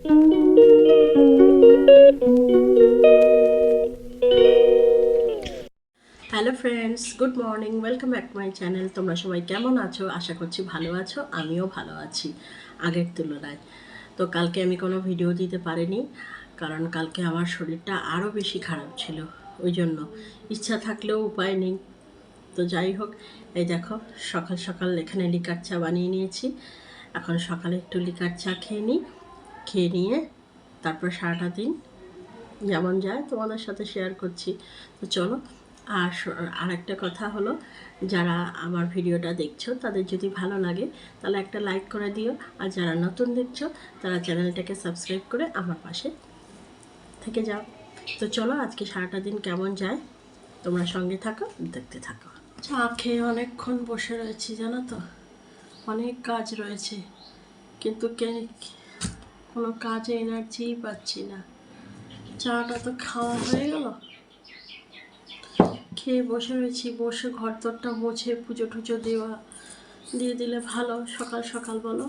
Hello friends, good morning, welcome back to my channel. তোমরা সবাই কেমন আছো? আশা করছি ভালো আছো। আমিও ভালো আছি আগের তুলনায়। তো কালকে আমি কোনো ভিডিও দিতে পারিনি, কারণ কালকে আমার শরীরটা আরও বেশি খারাপ ছিল। ওই জন্য ইচ্ছা থাকলেও উপায় নেই। তো যাই হোক, এই দেখো সকাল সকাল এখানে লিকার চা বানিয়ে নিয়েছি। এখন সকালে একটু লিকার চা খেয়ে নিয়ে তারপর সারাটা দিন যেমন যায় তোমাদের সাথে শেয়ার করছি। তো চলো। আর একটা কথা হলো, যারা আমার ভিডিওটা দেখছো তাদের যদি ভালো লাগে তাহলে একটা লাইক করে দিও, আর যারা নতুন দেখছো তারা চ্যানেলটাকে সাবস্ক্রাইব করে আমার পাশে থেকে যাও। তো চলো, আজকে সারাটা দিন কেমন যায় তোমরা সঙ্গে থাকো, দেখতে থাকো। চা খেয়ে অনেকক্ষণ বসে রয়েছি, জানো তো, অনেক কাজ রয়েছে, কিন্তু কোনো কাজে এনার্জিই পাচ্ছি না। চাটা তো খাওয়া হয়ে গেল, খেয়ে বসে রয়েছি। বসে ঘর দরটা মুছে পুজো টুজো দিয়ে দিলে ভালো সকাল সকাল, বলো।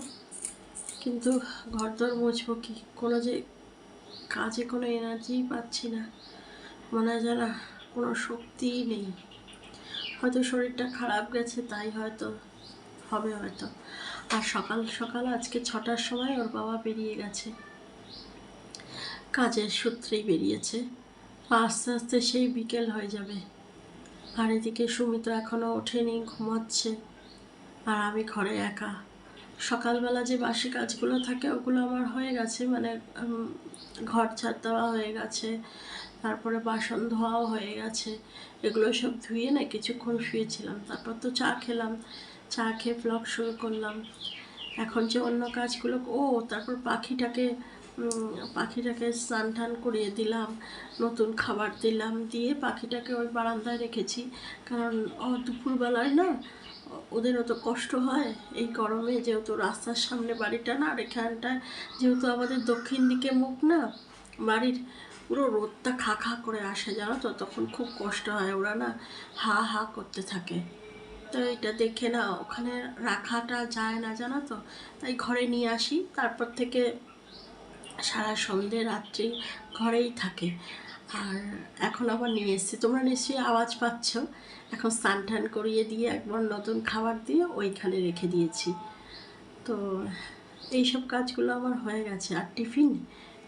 কিন্তু ঘর দর মুছবো কি, কোনো যে কাজে কোনো এনার্জিই পাচ্ছি না। মনে হয় যেন কোনো শক্তিই নেই। হয়তো শরীরটা খারাপ গেছে, তাই হয়তো হবে হয়তো। আর সকাল সকাল আজকে 6টার সময় ওর বাবা বেরিয়ে গেছে, কাজের সূত্রেই বেরিয়েছে। আস্তে আস্তে সেই বিকেল হয়ে যাবে। আর এদিকে সুমি তো এখনও ওঠেনি, ঘুমাচ্ছে। আর আমি ঘরে একা। সকালবেলা যে বাসি কাজগুলো থাকে ওগুলো আমার হয়ে গেছে, মানে ঘর ঝাড় দেওয়া হয়ে গেছে, তারপরে বাসন ধোয়াও হয়ে গেছে। এগুলো সব ধুয়ে না কিছুক্ষণ শুয়েছিলাম, তারপর তো চা খেলাম। চা খেয়ে ব্লগ শুরু করলাম। এখন যে অন্য কাজগুলো, তারপর পাখিটাকে স্নান টান করিয়ে দিলাম, নতুন খাবার দিলাম, দিয়ে পাখিটাকে ওই বারান্দায় রেখেছি। কারণ দুপুরবেলায় না ওদেরও তো কষ্ট হয় এই গরমে, যেহেতু রাস্তার সামনে বাড়িটা না, আর এখানটায় যেহেতু আমাদের দক্ষিণ দিকে মুখ না বাড়ির, পুরো রোদটা খা খা করে আসে, জানো তো, তখন খুব কষ্ট হয়। ওরা না হা হা করতে থাকে। তো এটা দেখে না ওখানে রাখাটা যায় না, জানো তো, তাই ঘরে নিয়ে আসি। তারপর থেকে সারা সন্ধে রাত্রি ঘরেই থাকে। আর এখন আবার নিয়ে এসেছি, তোমরা নিশ্চয়ই আওয়াজ পাচ্ছ। এখন স্নান টান করিয়ে দিয়ে একবার নতুন খাবার দিয়ে ওইখানে রেখে দিয়েছি। তো এইসব কাজগুলো আমার হয়ে গেছে। আর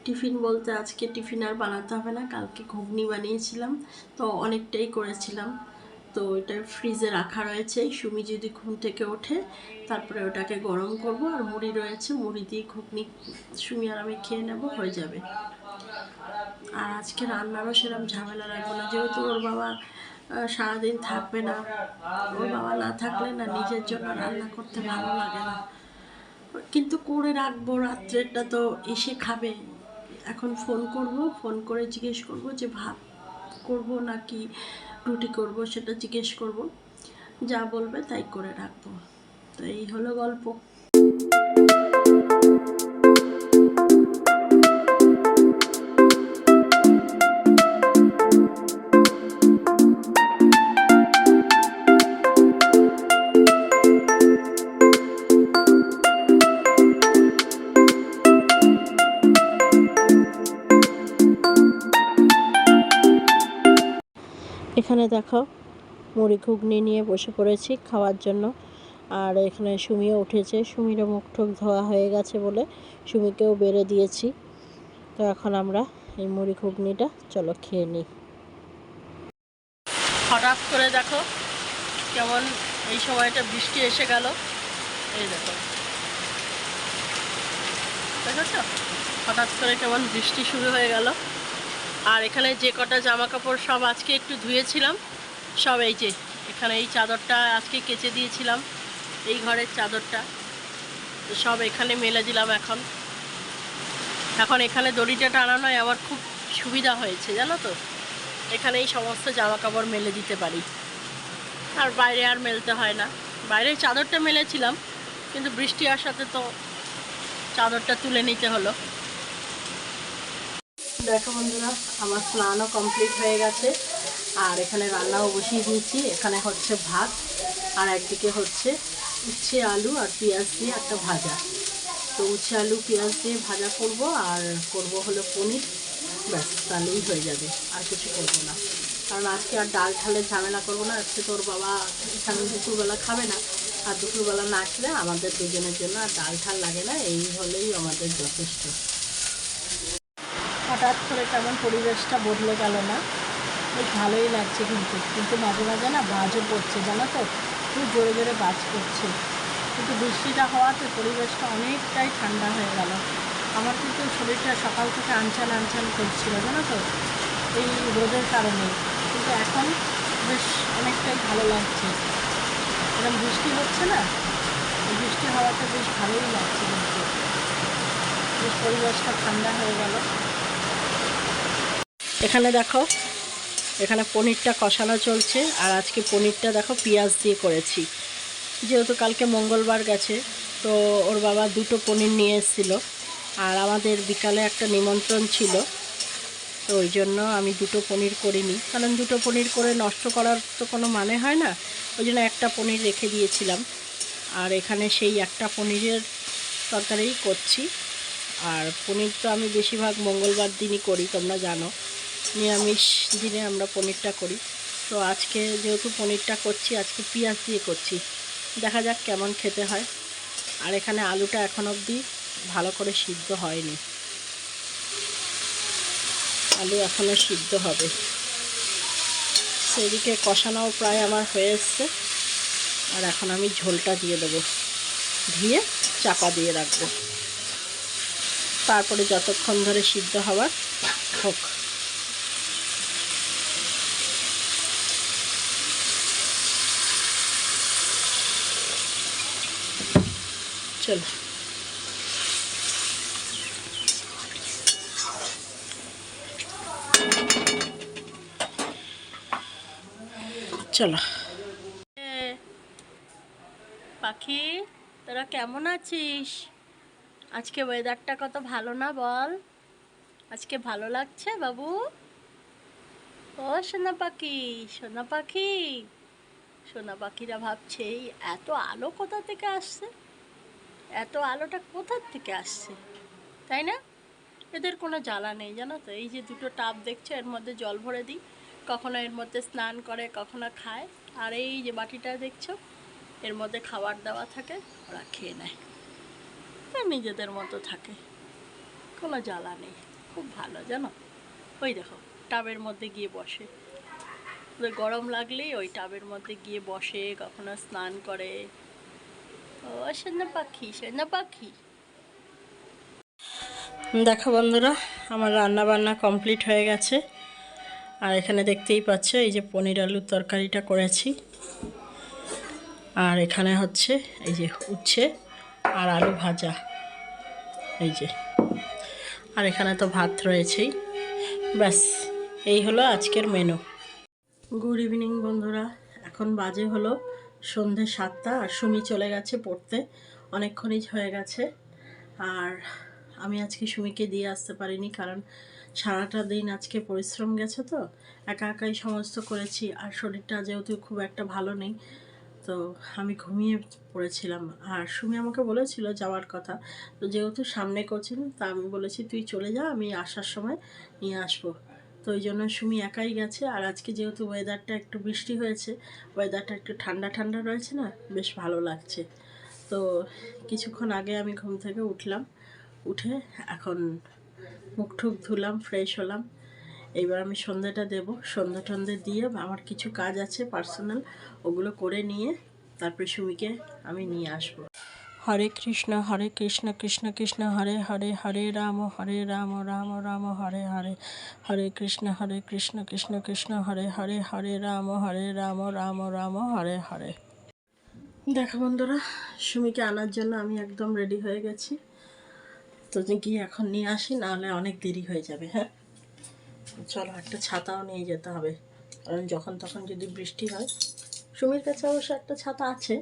টিফিন বলতে আজকে টিফিন আর বানাতে হবে না, কালকে ঘুগনি বানিয়েছিলাম, তো অনেকটাই করেছিলাম। তো ওইটা ফ্রিজে রাখা রয়েছে। সুমি যদি ঘুম থেকে ওঠে তারপরে ওটাকে গরম করব। আর মুড়ি রয়েছে, মুড়ি দিয়ে ঘুগনি সুমি আর আমি খেয়ে নেব, হয়ে যাবে। আর আজকে রান্নারও সেরকম ঝামেলা রাখবো না, যেহেতু ওর বাবা সারাদিন থাকবে না। ওর বাবা না থাকলে না নিজের জন্য রান্না করতে ভালো লাগে না, কিন্তু করে রাখবো। রাত্রেরটা তো এসে খাবে। এখন ফোন করে জিজ্ঞেস করব যে ভাত করব নাকি রুটি করব, সেটা জিজ্ঞেস করব। যা বলবে তাই করে রাখবো। তো এই হলো গল্প। এখানে দেখো মুড়ি ঘুগনি নিয়ে বসে পড়েছি খাওয়ার জন্য। আর এখানে সুমিও উঠেছে, সুমিরও মুখ টুক ধোয়া হয়ে গেছে বলে সুমিকেও বেড়ে দিয়েছি। তো এখন আমরা এই মুড়ি ঘুগনিটা চলো খেয়ে নিই। হঠাৎ করে দেখো কেমন এই সময়টা বৃষ্টি এসে গেল। এই দেখো, দেখেছ, হঠাৎ করে কেমন বৃষ্টি শুরু হয়ে গেল। আর এখানে যে কটা জামা কাপড় সব আজকে একটু ধুয়েছিলাম, সব এই যে এখানে এই চাদরটা আজকে কেচে দিয়েছিলাম, এই ঘরের চাদরটা সব এখানে মেলে দিলাম। এখন এখানে দড়িটা টানানোয় আমার খুব সুবিধা হয়েছে, জানো তো, এখানে এই সমস্ত জামা কাপড় মেলে দিতে পারি, আর বাইরে আর মেলতে হয় না। বাইরে চাদরটা মেলেছিলাম, কিন্তু বৃষ্টি আসাতে তো চাদরটা তুলে নিতে হলো। দেখো বন্ধুরা, আমার স্নানও কমপ্লিট হয়ে গেছে, আর এখানে রান্নাও বসিয়ে দিয়েছি। এখানে হচ্ছে ভাত, আর একদিকে হচ্ছে উচ্ছে আলু আর পেঁয়াজ দিয়ে একটা ভাজা। তো উচ্ছে আলু পেঁয়াজ দিয়ে ভাজা করব, আর করব হলো পনির। ব্যাস, তাহলেই হয়ে যাবে, আর কিছু করবো না। কারণ আজকে আর ডাল ঢালে ঝামেলা করবো না। আজকে তোর বাবা এখানে দুপুরবেলা খাবে না, আর দুপুরবেলা না খেলে আমাদের দুজনের জন্য আর ডাল ঢাল লাগে না, এই হলেই আমাদের যথেষ্ট। হঠাৎ করে কেমন পরিবেশটা বদলে গেল না, বেশ ভালোই লাগছে। কিন্তু মাঝে মাঝে না বাজও পড়ছে, জানো তো, খুব জোরে জোরে বাজ পড়ছে। কিন্তু বৃষ্টিটা হওয়াতে পরিবেশটা অনেকটাই ঠান্ডা হয়ে গেল। আমার কিন্তু শরীরটা সকাল থেকে আনচান আনচান করছিল, জানো তো, এই রোদের কারণে। কিন্তু এখন বেশ অনেকটাই ভালো লাগছে। এরকম বৃষ্টি হচ্ছে না, এই বৃষ্টি হওয়াতে বেশ ভালোই লাগছে। কিন্তু বেশ পরিবেশটা ঠান্ডা হয়ে গেল। এখানে দেখো, এখানে পনিরটা কষানো চলছে, আর আজকে পনিরটা দেখো পেঁয়াজ দিয়ে করেছি। যেহেতু কালকে মঙ্গলবার গেছে, তো ওর বাবা 2টো পনির নিয়ে এসেছিলো, আর আমাদের বিকালে একটা নিমন্ত্রণ ছিল, তো ওই জন্য আমি 2টো পনির করিনি। কারণ 2টো পনির করে নষ্ট করার তো কোনো মানে হয় না, ওই জন্য একটা পনির রেখে দিয়েছিলাম। আর এখানে সেই একটা পনিরের তরকারিই করছি। আর পনির তো আমি বেশিরভাগ মঙ্গলবার দিনই করি, তোমরা জানো, নিরামিষ দিনে আমরা পনিরটা করি। তো আজকে যেহেতু পনিরটা করছি, আজকে পেঁয়াজ দিয়ে করছি, দেখা যাক কেমন খেতে হয়। আর এখানে আলুটা এখন অবধি ভালো করে সিদ্ধ হয়নি, আলু এখনও সিদ্ধ হবে। সেদিকে কষানোও প্রায় আমার হয়ে এসছে, আর এখন আমি ঝোলটা দিয়ে দেবো, দিয়ে চাপা দিয়ে রাখবো, তারপরে যতক্ষণ ধরে সিদ্ধ হওয়ার হোক। চলো চলো। পাখি, তোরা কেমন আছিস? আজকে ওয়েদারটা কত ভালো না বল? আজকে ভালো লাগছে বাবু? ও সোনা পাখি, সোনা পাখি, সোনা পাখিরা ভাবছে এই এত আলো কোথা থেকে আসছে, এত আলোটা কোথার থেকে আসছে, তাই না? এদের কোনো জ্বালা নেই, জানো তো। এই যে 2টো টাব দেখছো, এর মধ্যে জল ভরে দিই, কখনো এর মধ্যে স্নান করে, কখনো খায়। আর এই যে বাটিটা দেখছো, এর মধ্যে খাবার দেওয়া থাকে, ওরা খেয়ে নেয়, নিজেদের মতো থাকে, কোনো জ্বালা নেই, খুব ভালো, জানো। ওই দেখো, টাবের মধ্যে গিয়ে বসে, ওদের গরম লাগলেই ওই টাবের মধ্যে গিয়ে বসে, কখনো স্নান করে। ও সোনা পাখি, সোনা পাখি। দেখো বন্ধুরা, আমার রান্না বান্না কমপ্লিট হয়ে গেছে। আর এখানে দেখতেই পাচ্ছ, এই যে পনির আলুর তরকারিটা করেছি, আর এখানে হচ্ছে এই যে উচ্ছে আর আলু ভাজা, এই যে, আর এখানে তো ভাত রয়েছেই। ব্যাস, এই হলো আজকের মেনু। গুড ইভিনিং বন্ধুরা, এখন বাজে হলো সন্ধে 7টা, আর সুমি চলে গেছে পড়তে, অনেকক্ষণই হয়ে গেছে। আর আমি আজকে সুমিকে দিয়ে আসতে পারিনি, কারণ সারাটা দিন আজকে পরিশ্রম গেছে, তো একা একাই সমস্ত করেছি। আর শরীরটা যেহেতু খুব একটা ভালো নেই, তো আমি ঘুমিয়ে পড়েছিলাম। আর সুমি আমাকে বলেছিল যাওয়ার কথা, তো যেহেতু সামনে করছি না, তা আমি বলেছি তুই চলে যা, আমি আসার সময় নিয়ে আসবো। তো ওই জন্য সুমি একাই গেছে। আর আজকে যেহেতু ওয়েদারটা একটু বৃষ্টি হয়েছে, ওয়েদারটা একটু ঠান্ডা ঠান্ডা রয়েছে না, বেশ ভালো লাগছে। তো কিছুক্ষণ আগে আমি ঘুম থেকে উঠলাম, উঠে এখন মুখ ঠুক ধুলাম, ফ্রেশ হলাম। এইবার আমি সন্ধ্যাটা দেবো, সন্ধ্যা টন্ধে দিয়ে আমার কিছু কাজ আছে পার্সোনাল, ওগুলো করে নিয়ে তারপরে সুমিকে আমি নিয়ে আসবো। হরে কৃষ্ণ কৃষ্ণ কৃষ্ণ হরে হরে, হরে রাম রাম রাম হরে হরে, হরে কৃষ্ণ কৃষ্ণ কৃষ্ণ হরে হরে, হরে রাম রাম রাম হরে হরে। দেখো বন্ধুরা, সুমিকে আনার জন্য আমি একদম রেডি হয়ে গেছি। তো গিয়ে এখন নিয়ে আসি, নাহলে অনেক দেরি হয়ে যাবে। হ্যাঁ চলো, একটা ছাতাও নিয়ে যেতে হবে, কারণ যখন তখন যদি বৃষ্টি হয়। সুমির কাছে অবশ্য একটা ছাতা আছে,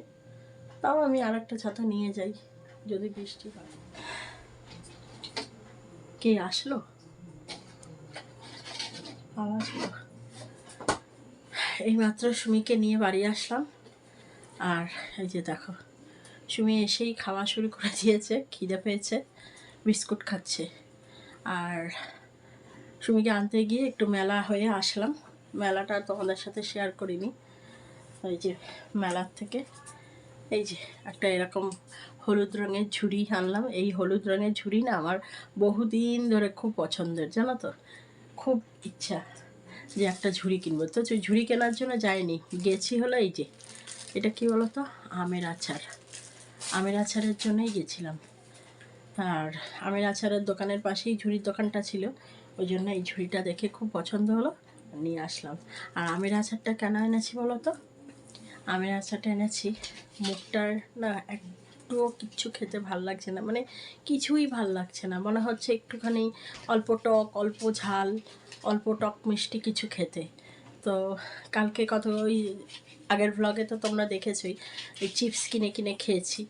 তাও আমি আর একটা ছাতা নিয়ে যাই যদি বৃষ্টি হয়। কে আসলো? আওয়াজ হলো। এইমাত্র সুমিকে নিয়ে বাড়ি আসলাম, আর এই যে দেখো, সুমি এসেই খাওয়া শুরু করে দিয়েছে, খিদে পেয়েছে, বিস্কুট খাচ্ছে। আর সুমিকে আনতে গিয়ে একটু মেলা হয়ে আসলাম, মেলাটা তোমাদের সাথে শেয়ার করিনি। ওই যে মেলার থেকে এই যে একটা এরকম হলুদ রঙের ঝুড়ি আনলাম। এই হলুদ রঙের ঝুড়ি না আমার বহুদিন ধরে খুব পছন্দের, জানো তো, খুব ইচ্ছা যে একটা ঝুড়ি কিনবো। তো ঝুড়ি কেনার জন্য যাইনি, গেছি হলো এই যে এটা কি বলো তো, আমের আচার। আমের আচারের জন্যই গেছিলাম। আর আমের আচারের দোকানের পাশেই ঝুড়ির দোকানটা ছিল, ওই জন্য এই ঝুড়িটা দেখে খুব পছন্দ হলো, নিয়ে আসলাম। আর আমের আচারটা কেন এনেছি বলো তো, আমের আচারটা এনেছি মুখটার না একটুও কিচ্ছু খেতে ভাল লাগছে না, মানে কিছুই ভাল লাগছে না, মনে হচ্ছে একটুখানি অল্প টক, অল্প ঝাল, অল্প টক মিষ্টি কিছু খেতে। তো কালকে কত ওই আগের ব্লগে তো তোমরা দেখেছোই, ওই চিপস কিনে কিনে খেয়েছি।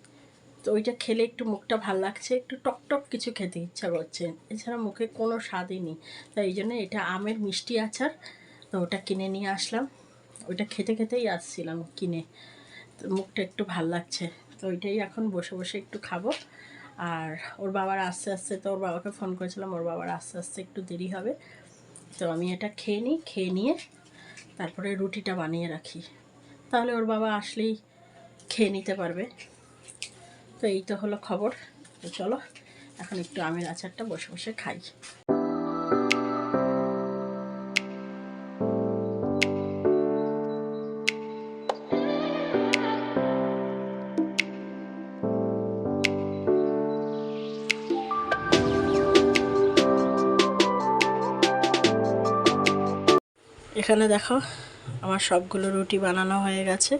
তো ওইটা খেলে একটু মুখটা ভাল লাগছে, একটু টক টক কিছু খেতে ইচ্ছা করছে, এছাড়া মুখে কোনো স্বাদই নেই। তাই এই জন্য এটা আমের মিষ্টি আচার, তো ওটা কিনে নিয়ে আসলাম। ওইটা খেতে খেতেই আসছিলাম কিনে, তো মুখটা একটু ভাল লাগছে, তো ওইটাই এখন বসে বসে একটু খাবো। আর ওর বাবার আস্তে আস্তে, তো ওর বাবাকে ফোন করেছিলাম, ওর বাবার আস্তে আস্তে একটু দেরি হবে, তো আমি এটা খেয়ে নিই, খেয়ে নিয়ে তারপরে রুটিটা বানিয়ে রাখি, তাহলে ওর বাবা আসলেই খেয়ে নিতে পারবে। তো এই তো হলো খবর। তো চলো এখন একটু আমের আচারটা বসে বসে খাই। এখানে দেখো আমার সবগুলো রুটি বানানো হয়ে গেছে,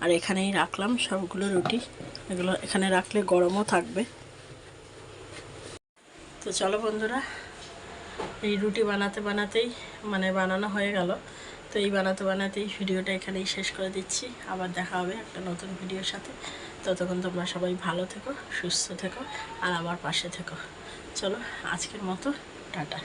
আর এখানেই রাখলাম সবগুলো রুটি, এগুলো এখানে রাখলে গরমও থাকবে। তো চলো বন্ধুরা, এই রুটি বানাতে বানাতেই মানে বানানো হয়ে গেল। তো এই বানাতে বানাতেই ভিডিওটা এখানেই শেষ করে দিচ্ছি, আবার দেখা হবে একটা নতুন ভিডিওর সাথে। ততক্ষণ তোমরা সবাই ভালো থেকো, সুস্থ থেকো, আর আমার পাশে থেকো। চলো আজকের মতো টাটা।